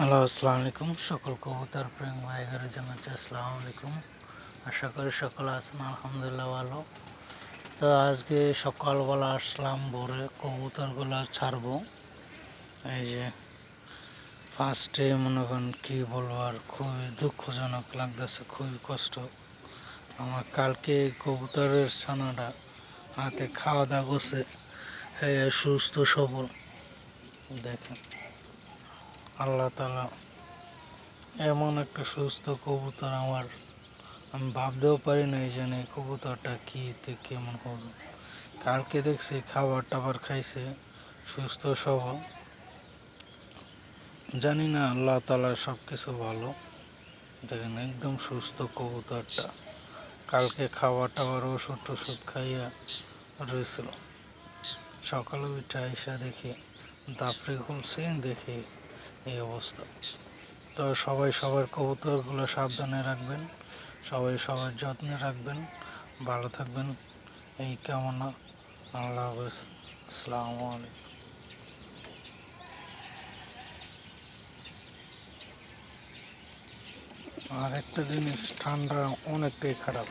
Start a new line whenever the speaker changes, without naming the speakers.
Hello, আসসালামু আলাইকুম। সকল কবুতর প্রেম ভাইদের জানাচ্ছি আসসালামু আলাইকুম। আশা করি সকলে আছেন আলহামদুলিল্লাহ ভালো। তো আজকে সকালবেলা আসলাম ভোরে কবুতরগুলো ছাড়বো। এই যে ফার্স্টে মনে করেন কী বলবো, আর খুবই দুঃখজনক লাগতেছে, খুবই কষ্ট আমার। কালকে কবুতরের ছানাটা হাতে খাওয়া দাওয়া করছে, খেয়ে সুস্থ সবল। দেখেন আল্লাহ তাআলা এমন একটা সুস্থ কবুতর আমি ভাবতেও পারি না এই জন্য এই কবুতরটা কেমন হবে। কালকে দেখছি খাবার টাবার খাইছে, সুস্থ সবল। জানি না, আল্লাহ তাআলার সব কিছু ভালো। দেখেন একদম সুস্থ কবুতরটা, কালকে খাবার টাবার ওষুধ খাইয়া রয়েছিল। সকালে উঠে আইসা দেখি দাপড়ে খুলছে, দেখি এই অবস্থা। তো সবাই সবার কবুতরগুলো সাবধানে রাখবেন, সবাই সবার যত্নে রাখবেন, ভালো থাকবেন এই কামনা। আল্লাহ হাফেজ, আসসালামু আলাইকুম। আর একটা জিনিস, ঠান্ডা অনেকটাই খারাপ।